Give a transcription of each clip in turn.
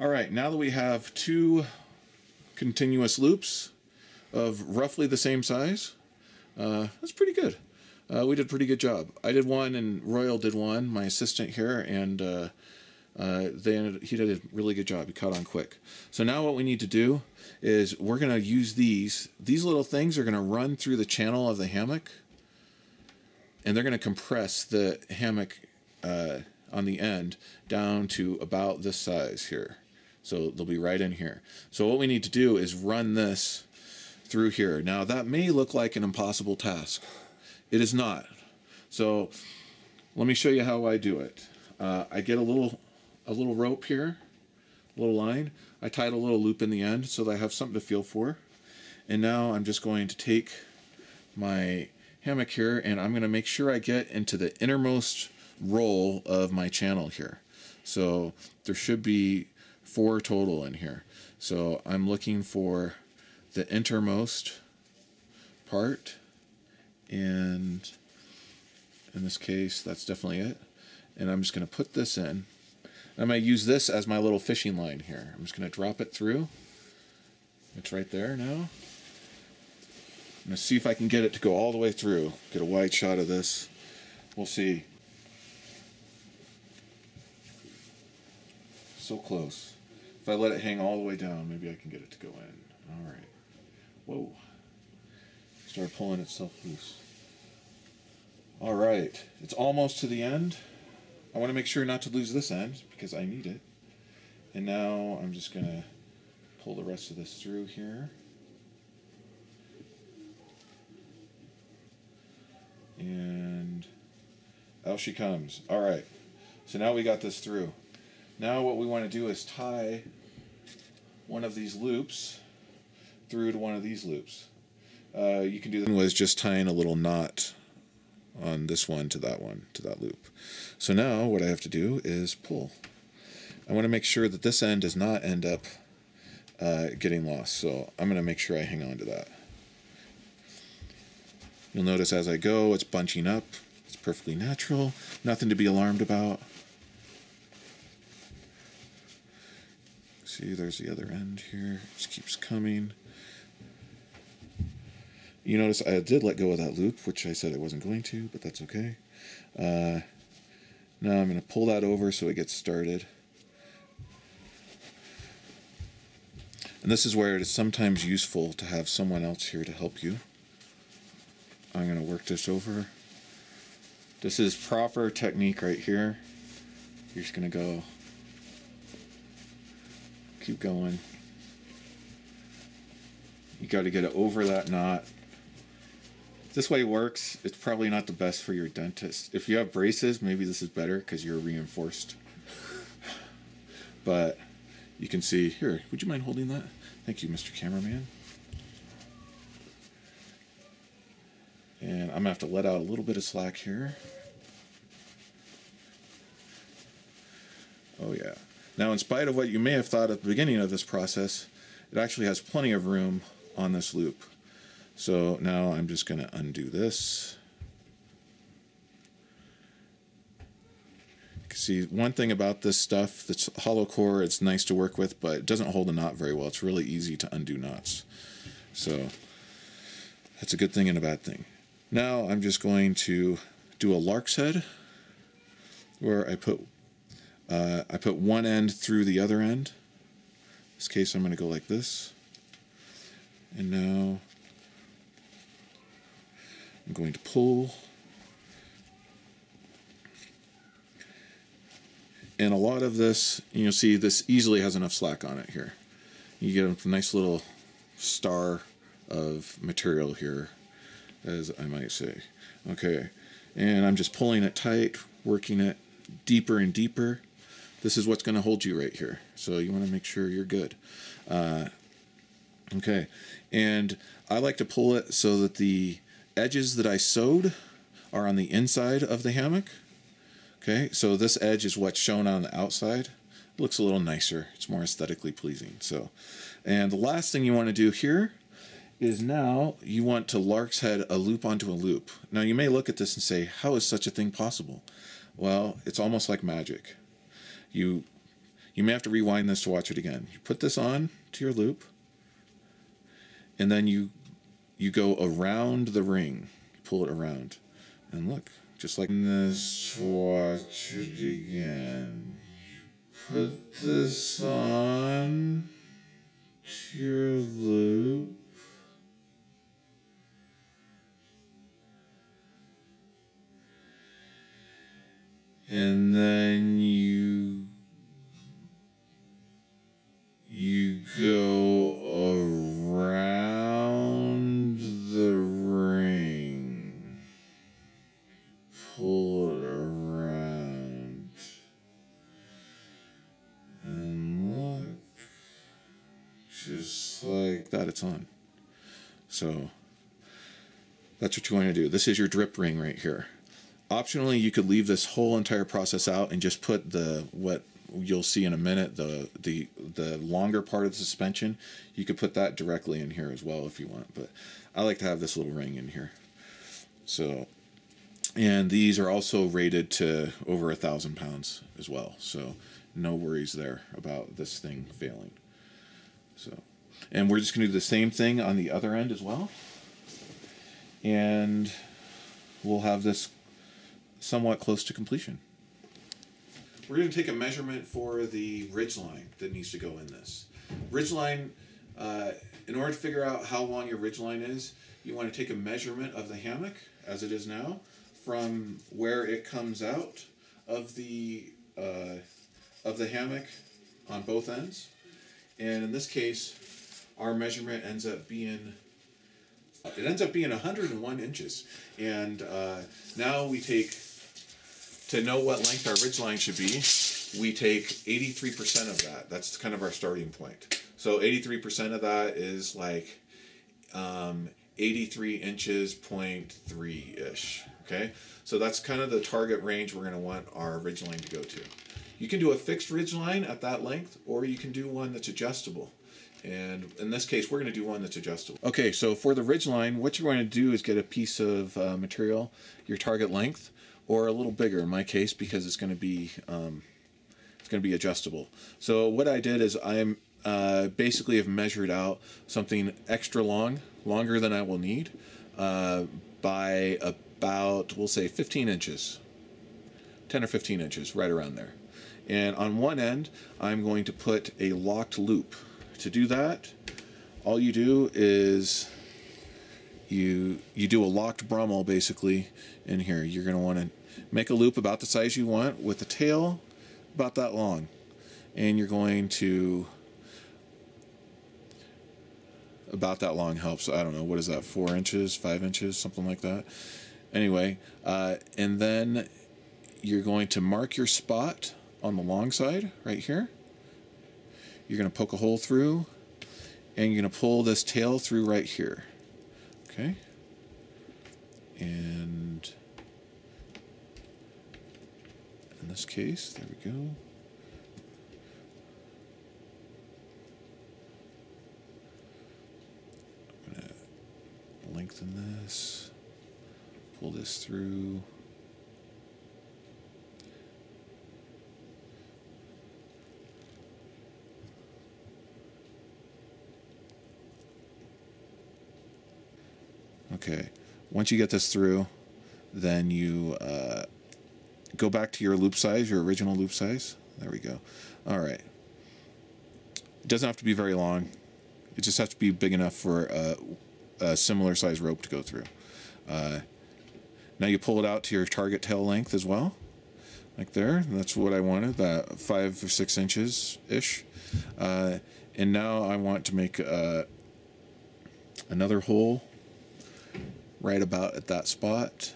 Alright, now that we have two continuous loops of roughly the same size, that's pretty good. We did a pretty good job. I did one and Royal did one, my assistant here, and he did a really good job. He caught on quick. So now what we need to do is we're going to use these little things are going to run through the channel of the hammock, and they're going to compress the hammock on the end down to about this size here. So they'll be right in here. So what we need to do is run this through here. Now that may look like an impossible task. It is not. So let me show you how I do it. I get a little rope here, a little line. I tied a little loop in the end so that I have something to feel for. And now I'm just going to take my hammock here and I'm going to make sure I get into the innermost roll of my channel here. So there should be 4 total in here. So I'm looking for the innermost part, and in this case that's definitely it. And I'm just going to put this in. I'm going to use this as my little fishing line here. I'm just going to drop it through. It's right there now. I'm going to see if I can get it to go all the way through. Get a wide shot of this. We'll see. So close. If I let it hang all the way down, maybe I can get it to go in. Alright. Whoa. Start pulling itself loose. Alright. It's almost to the end. I want to make sure not to lose this end because I need it. And now I'm just going to pull the rest of this through here. And out she comes. Alright. So now we got this through. Now what we want to do is tie one of these loops through to one of these loops. You can do that was just tying a little knot on this one, to that loop. So now what I have to do is pull. I want to make sure that this end does not end up getting lost, so I'm going to make sure I hang on to that. You'll notice as I go it's bunching up. It's perfectly natural, nothing to be alarmed about. See, there's the other end here. It just keeps coming. You notice I did let go of that loop, which I said I wasn't going to, but that's okay. Now I'm going to pull that over so it gets started. And this is where it is sometimes useful to have someone else here to help you. I'm going to work this over. This is proper technique right here. You're just going to go. Keep going. You got to get it over that knot. This way works. It's probably not the best for your dentist. If you have braces, maybe this is better because you're reinforced. But you can see here. Would you mind holding that? Thank you, Mr. Cameraman. And I'm gonna have to let out a little bit of slack here. Oh yeah. Now, in spite of what you may have thought at the beginning of this process, it actually has plenty of room on this loop. So now I'm just going to undo this. You can see one thing about this stuff, that's hollow core, it's nice to work with, but it doesn't hold a knot very well. It's really easy to undo knots. So that's a good thing and a bad thing. Now I'm just going to do a lark's head where I put one end through the other end. In this case, I'm going to go like this. And now I'm going to pull. And a lot of this, you'll see this easily has enough slack on it here. You get a nice little star of material here, as I might say. Okay, and I'm just pulling it tight, working it deeper and deeper. This is what's going to hold you right here. So you want to make sure you're good. Okay, and I like to pull it so that the edges that I sewed are on the inside of the hammock. Okay, so this edge is what's shown on the outside. It looks a little nicer. It's more aesthetically pleasing. So, and the last thing you want to do here is now you want to lark's head a loop onto a loop. Now you may look at this and say, how is such a thing possible? Well, it's almost like magic. You You may have to rewind this to watch it again. You put this on to your loop, and then you go around the ring. Pull it around. And look, just like this, watch it again. Put this on to your loop. And then you go around the ring. Pull it around. And look. Just like that, it's on. So that's what you want to do. This is your drip ring right here. Optionally, you could leave this whole entire process out and just put what you'll see in a minute, the longer part of the suspension. You could put that directly in here as well if you want, but I like to have this little ring in here. So, and these are also rated to over 1,000 pounds as well, so no worries there about this thing failing. So, and we're just going to do the same thing on the other end as well, and we'll have this somewhat close to completion. We're going to take a measurement for the ridge line that needs to go in this. Ridge line, in order to figure out how long your ridge line is, you want to take a measurement of the hammock, as it is now, from where it comes out of the hammock on both ends. And in this case, our measurement ends up being 101 inches. And now we take, to know what length our ridge line should be, we take 83% of that. That's kind of our starting point. So 83% of that is like 83 inches, 0.3-ish. Okay? So that's kind of the target range we're going to want our ridge line to go to. You can do a fixed ridge line at that length, or you can do one that's adjustable. And in this case, we're going to do one that's adjustable. Okay, so for the ridge line, what you're going to do is get a piece of material, your target length, or a little bigger in my case, because it's going to be adjustable. So what I did is I'm basically have measured out something extra long, longer than I will need, by about, we'll say 15 inches, 10 or 15 inches, right around there. And on one end, I'm going to put a locked loop. To do that, all you do is you do a locked Brummel basically in here. You're going to want to make a loop about the size you want with the tail about that long. And you're going to, about that long helps, I don't know, what is that, 4 inches, 5 inches, something like that. Anyway, and then you're going to mark your spot on the long side right here. You're going to poke a hole through, and you're going to pull this tail through right here. Okay? And in this case, there we go. I'm going to lengthen this, pull this through. Okay, once you get this through, then you go back to your loop size, your original loop size. There we go. All right. It doesn't have to be very long. It just has to be big enough for a similar size rope to go through. Now you pull it out to your target tail length as well, like there. That's what I wanted, that 5 or 6 inches-ish. And now I want to make another hole right about at that spot.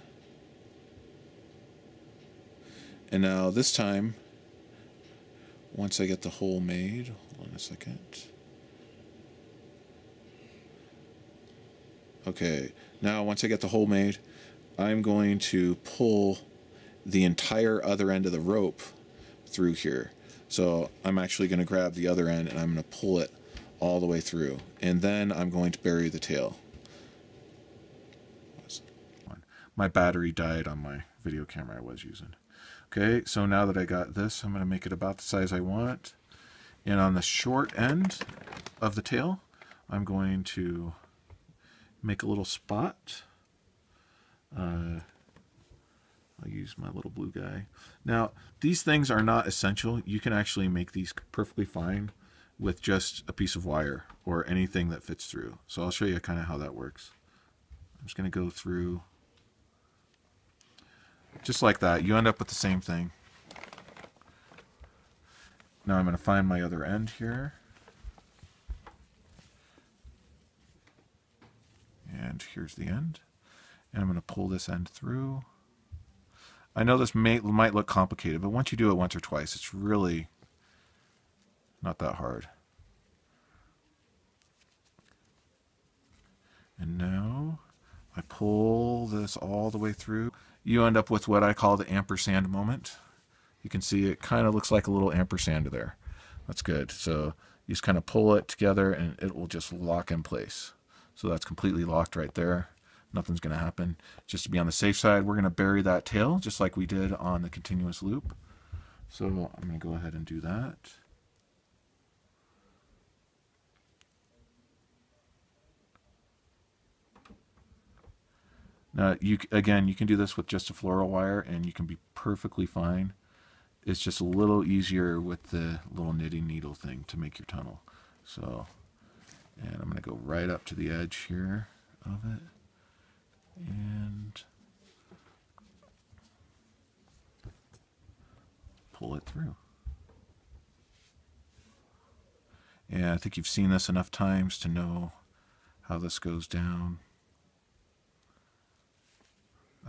And now this time, once I get the hole made, hold on a second. Okay, now once I get the hole made, I'm going to pull the entire other end of the rope through here. So I'm actually going to grab the other end and I'm going to pull it all the way through. And then I'm going to bury the tail. My battery died on my video camera I was using. Okay, so now that I got this, I'm going to make it about the size I want. And on the short end of the tail, I'm going to make a little spot. I'll use my little blue guy. Now, these things are not essential. You can actually make these perfectly fine with just a piece of wire or anything that fits through. So I'll show you kind of how that works. I'm just going to go through just like that. You end up with the same thing. Now I'm going to find my other end here. And here's the end. And I'm going to pull this end through. I know this might look complicated, but once you do it once or twice, it's really not that hard. And now I pull this all the way through. You end up with what I call the ampersand moment. You can see it kind of looks like a little ampersand there. That's good. So you just kind of pull it together and it will just lock in place. So that's completely locked right there. Nothing's going to happen. Just to be on the safe side, we're going to bury that tail just like we did on the continuous loop. So I'm going to go ahead and do that. Now, again, you can do this with just a floral wire and you can be perfectly fine. It's just a little easier with the little knitting needle thing to make your tunnel. So, and I'm going to go right up to the edge here of it and pull it through. And I think you've seen this enough times to know how this goes down.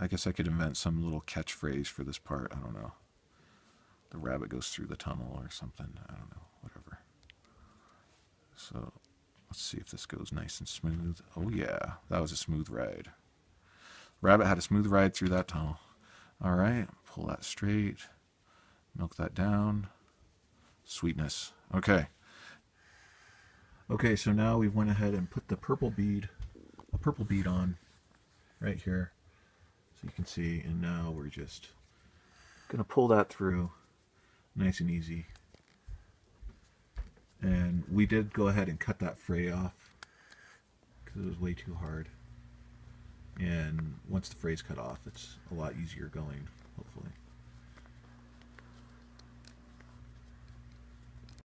I guess I could invent some little catchphrase for this part. I don't know. The rabbit goes through the tunnel or something. I don't know. Whatever. So let's see if this goes nice and smooth. Oh yeah, that was a smooth ride. Rabbit had a smooth ride through that tunnel. All right, pull that straight. Milk that down. Sweetness. Okay. Okay, so now we went ahead and put the purple bead on right here. So you can see, and now we're just going to pull that through nice and easy. And we did go ahead and cut that fray off because it was way too hard. And once the fray's cut off, it's a lot easier going, hopefully.